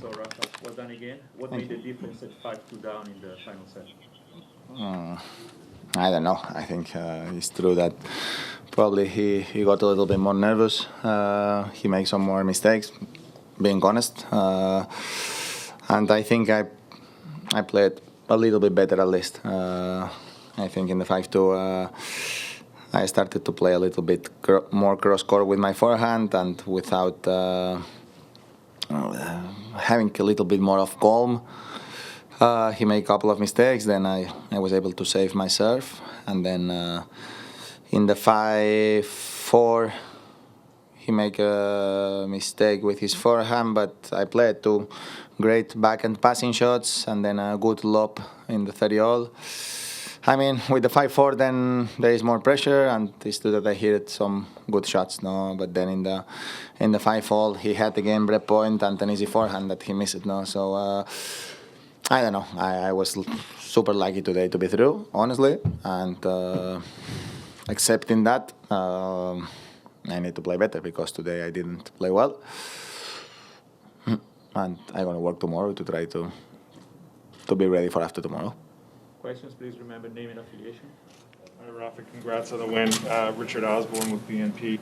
So, Rafa, well done again. What made the difference at 5-2 down in the final set? I don't know. I think it's true that probably he got a little bit more nervous. He made some more mistakes, being honest. And I think I played a little bit better at least. I think in the 5-2 I started to play a little bit more cross-court with my forehand and without having a little bit more of calm. He made a couple of mistakes, then I was able to save my serve. And then in the 5-4, he made a mistake with his forehand, but I played two great backhand passing shots and then a good lob in the 30-all. I mean, with the 5-4, then there is more pressure, and it's true that I hit some good shots, no. But then in the 5-all, he had again break point and an easy forehand that he missed, no. So I don't know. I was super lucky today to be through, honestly, and accepting that, I need to play better because today I didn't play well, and I'm gonna work tomorrow to try to be ready for after tomorrow. Questions, please remember name and affiliation. Hi, Rafa, congrats on the win. Richard Osborne with BNP.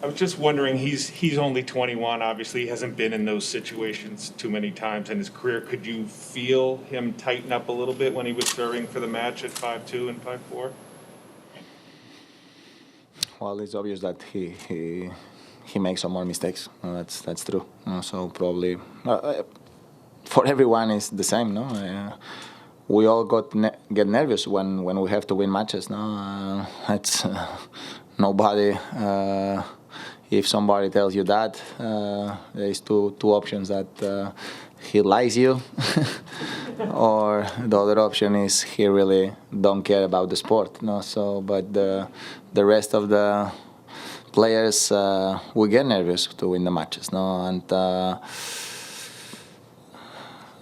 I was just wondering, he's only 21, obviously. He hasn't been in those situations too many times in his career. Could you feel him tighten up a little bit when he was serving for the match at 5-2 and 5-4? Well, it's obvious that he makes some more mistakes. That's true. So probably for everyone it's the same, no? We all get nervous when we have to win matches. No, it's nobody. If somebody tells you that, there is two options that he lies you, or the other option is he really don't care about the sport. No, so but the rest of the players we get nervous to win the matches. No,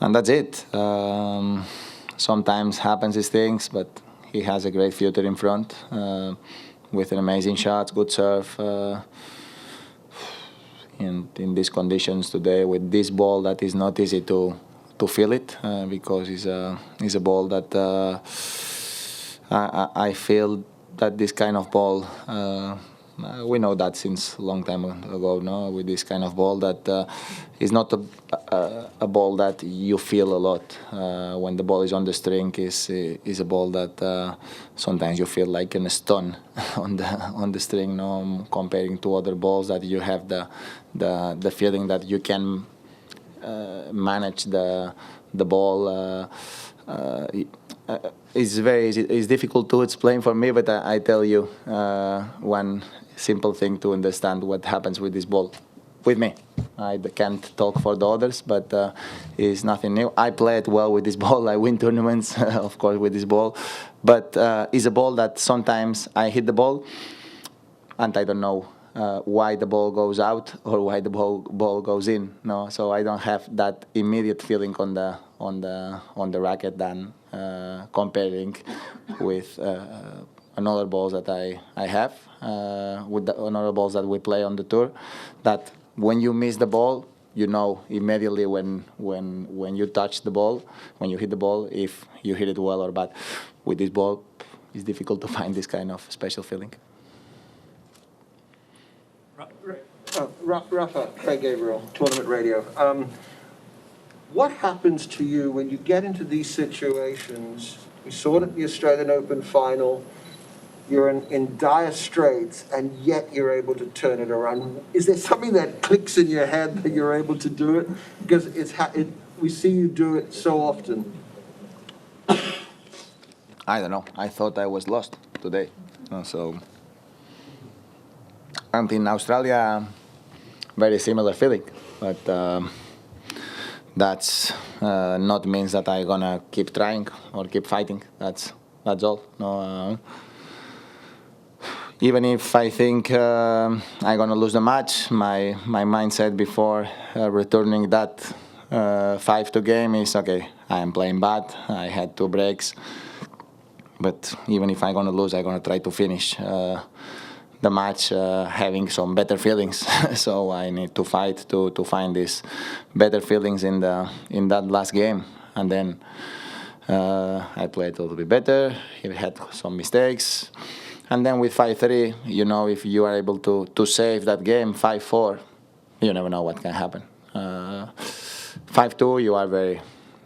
and that's it. Sometimes happens these things, but he has a great future in front with an amazing shot, good serve. In these conditions today, with this ball, that is not easy to feel it because it's a ball that I feel that this kind of ball. We know that since a long time ago, no? With this kind of ball that is not a ball that you feel a lot. When the ball is on the string, is a ball that sometimes you feel like a stone on the string, no? Comparing to other balls that you have the feeling that you can manage the ball. It's difficult to explain for me, but I tell you one simple thing to understand what happens with this ball. With me, I can't talk for the others, but it's nothing new. I played well with this ball. I win tournaments, of course, with this ball, but it's a ball that sometimes I hit the ball, and I don't know why the ball goes out or why the ball goes in. No, so I don't have that immediate feeling on the racket than comparing with another balls that I have with the another balls that we play on the tour. That when you miss the ball, you know immediately when you touch the ball, when you hit the ball, if you hit it well or bad. With this ball, it's difficult to find this kind of special feeling. Rafa, Craig Gabriel, Tournament Radio. What happens to you when you get into these situations? We saw it at the Australian Open final. You're in dire straits, and yet you're able to turn it around. Is there something that clicks in your head that you're able to do it? Because we see you do it so often. I don't know. I thought I was lost today. So, and in Australia, very similar feeling. But that's not means that I'm gonna keep trying or keep fighting. That's all. No. Even if I think I'm gonna lose the match, my mindset before returning that 5-2 game is okay. I am playing bad. I had 2 breaks, but even if I'm gonna lose, I'm gonna try to finish the match having some better feelings. So I need to fight to find these better feelings in that last game. And then I played a little bit better. He had some mistakes. And then with 5-3, you know, if you are able to save that game, 5-4, you never know what can happen. 5-2,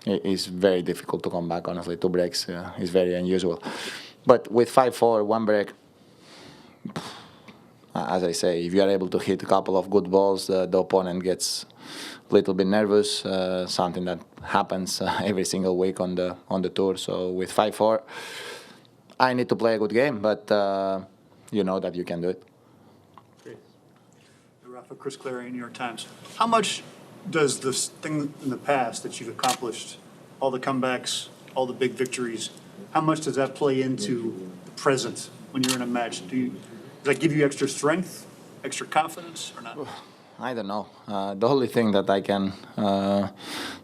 it's very difficult to come back, honestly. 2 breaks is very unusual. But with 5-4, 1 break, as I say, if you are able to hit a couple of good balls, the opponent gets a little bit nervous, something that happens every single week on the tour. So with 5-4, I need to play a good game, but you know that you can do it. Rafa, Chris Clary, New York Times. How much does this thing in the past that you've accomplished, all the comebacks, all the big victories, how much does that play into the present when you're in a match? Does that give you extra strength, extra confidence, or not? I don't know. The only thing that I can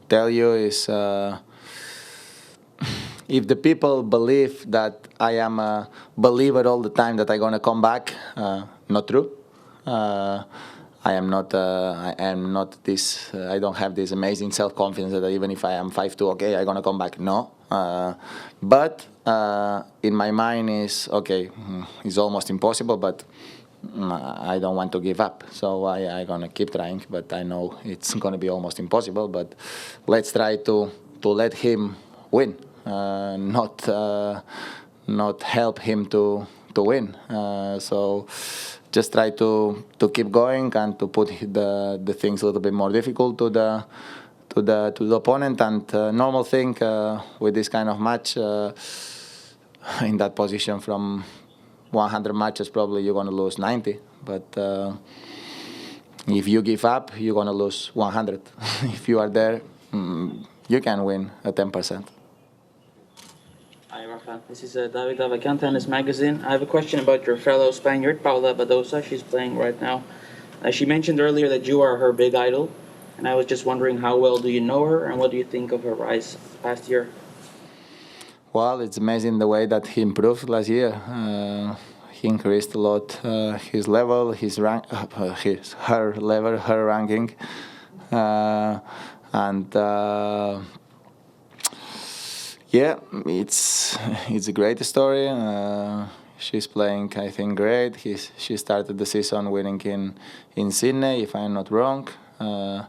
tell you is if the people believe that I am a believer all the time that I'm gonna come back, not true. I am not. I am not this. I don't have this amazing self-confidence that even if I am 5-2, okay, I'm gonna come back. No. But in my mind is okay. It's almost impossible, but I don't want to give up. So I'm gonna keep trying. But I know it's gonna be almost impossible. But let's try to let him win, not help him to win. So just try to keep going and to put the things a little bit more difficult to the opponent. And normal thing with this kind of match, in that position from 100 matches, probably you're going to lose 90. But if you give up, you're going to lose 100. If you are there, you can win at 10%. Hi, Rafael. This is David Avacan, Tennis Magazine. I have a question about your fellow Spaniard, Paula Badosa. She's playing right now. She mentioned earlier that you are her big idol, and I was just wondering how well do you know her, and what do you think of her rise past year? Well, it's amazing the way that he improved last year. He increased a lot his level, her level, her ranking, and. Yeah, it's a great story. She's playing, I think, great. She started the season winning in Sydney, if I'm not wrong. I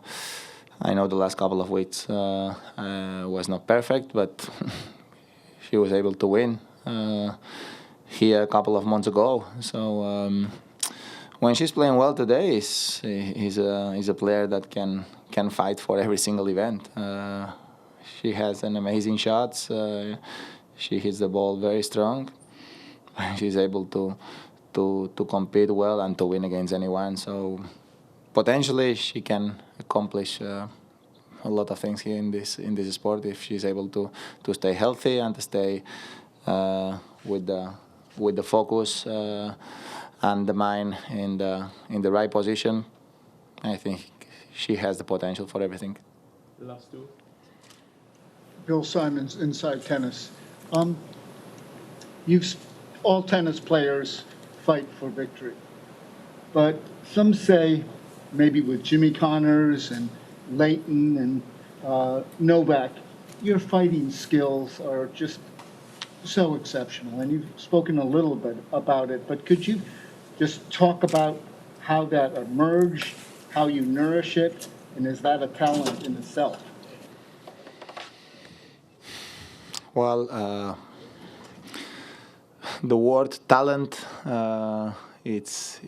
know the last couple of weeks was not perfect, but she was able to win here a couple of months ago. So when she's playing well today, he's a player that can fight for every single event. She has an amazing shots. She hits the ball very strong. She's able to compete well and to win against anyone. So potentially she can accomplish a lot of things here in this sport if she's able to stay healthy and to stay with the focus and the mind in the right position. I think she has the potential for everything. The last two. Bill Simons, Inside Tennis. All tennis players fight for victory, but some say maybe with Jimmy Connors and Leighton and Novak, your fighting skills are just so exceptional, and you've spoken a little bit about it, but could you just talk about how that emerged, how you nourish it, and is that a talent in itself? Well, the word talent, it's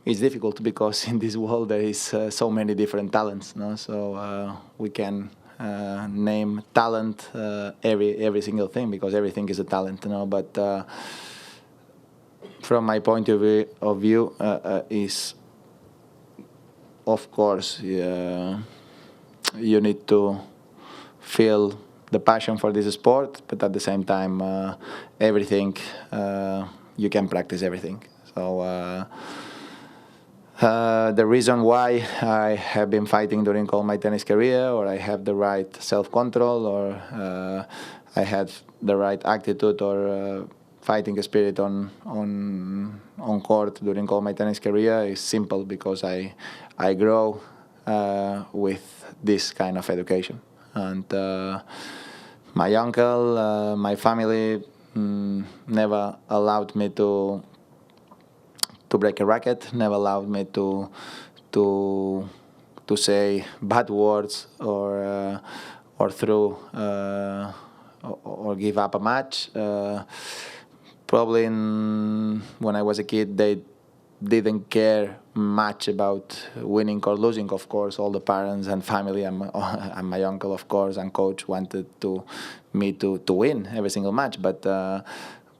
difficult because in this world there is so many different talents. No? So we can name talent every single thing because everything is a talent. You know? But from my point of view, is of course you need to feel the passion for this sport, but at the same time, everything you can practice everything. So the reason why I have been fighting during all my tennis career, or I have the right self-control, or I had the right attitude or fighting spirit on court during all my tennis career is simple because I grow with this kind of education. And my uncle, my family never allowed me to break a racket, never allowed me to say bad words or through or give up a match. Probably when I was a kid, they didn't care much about winning or losing. Of course, all the parents and family and my uncle, of course, and coach wanted me to win every single match. But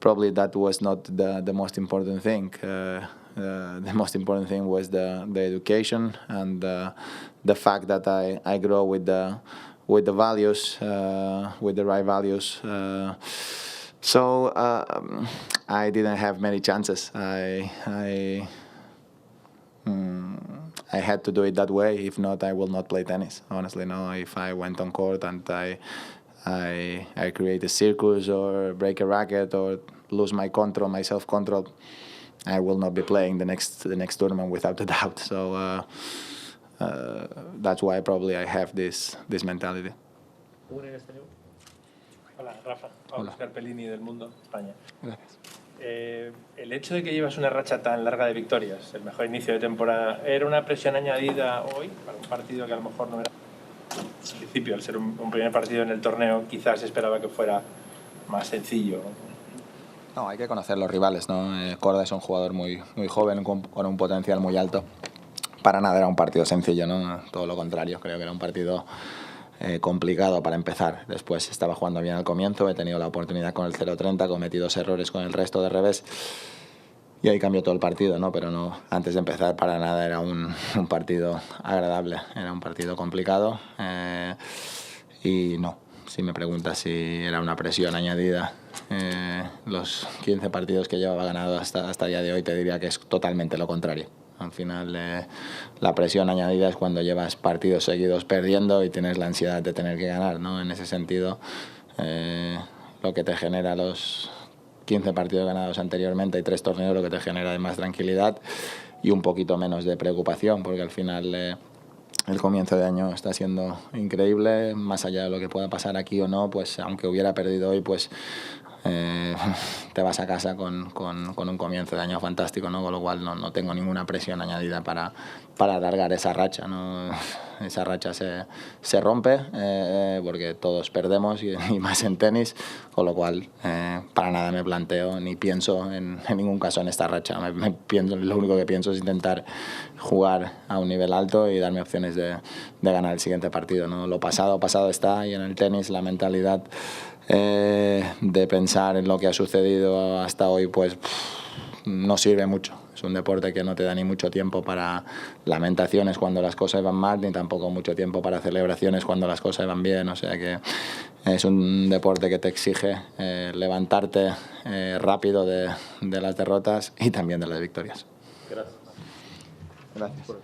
probably that was not the most important thing. The most important thing was the education and the fact that I grow with the values, with the right values. So I didn't have many chances. I had to do it that way. If not, I will not play tennis. Honestly, no. If I went on court and I create a circus or break a racket or lose my control, my self-control, I will not be playing the next tournament without a doubt. So that's why probably I have this mentality. Hola, Rafa. Paula Scarpellini del Mundo, España. Gracias. El hecho de que llevas una racha tan larga de victorias, el mejor inicio de temporada, ¿era una presión añadida hoy para un partido que a lo mejor no era? Al principio, al ser un primer partido en el torneo, quizás esperaba que fuera más sencillo. No, hay que conocer los rivales, ¿no? Korda es un jugador muy joven, con un potencial muy alto. Para nada era un partido sencillo, ¿no? Todo lo contrario, creo que era un partido complicado para empezar. Después estaba jugando bien al comienzo, he tenido la oportunidad con el 0-30, cometí 2 errores con el resto de revés y ahí cambió todo el partido, ¿no? Pero no, antes de empezar para nada era un partido agradable, era un partido complicado y no, si me preguntas si era una presión añadida, los 15 partidos que llevaba ganado hasta el día de hoy te diría que es totalmente lo contrario. Al final la presión añadida es cuando llevas partidos seguidos perdiendo y tienes la ansiedad de tener que ganar, ¿no? En ese sentido, lo que te genera los 15 partidos ganados anteriormente y 3 torneos, lo que te genera es más tranquilidad y un poquito menos de preocupación, porque al final el comienzo de año está siendo increíble, más allá de lo que pueda pasar aquí o no, pues aunque hubiera perdido hoy, pues te vas a casa con un comienzo de año fantástico, ¿no? Con lo cual no tengo ninguna presión añadida para alargar esa racha, ¿no? Esa racha se rompe porque todos perdemos y más en tenis, con lo cual para nada me planteo ni pienso en ningún caso en esta racha. Lo único que pienso es intentar jugar a un nivel alto y darme opciones de ganar el siguiente partido, ¿no? Lo pasado está, y en el tenis la mentalidad de pensar en lo que ha sucedido hasta hoy pues no sirve mucho. Es un deporte que no te da ni mucho tiempo para lamentaciones cuando las cosas van mal, ni tampoco mucho tiempo para celebraciones cuando las cosas van bien. O sea que es un deporte que te exige levantarte rápido de las derrotas y también de las victorias. Gracias. Gracias.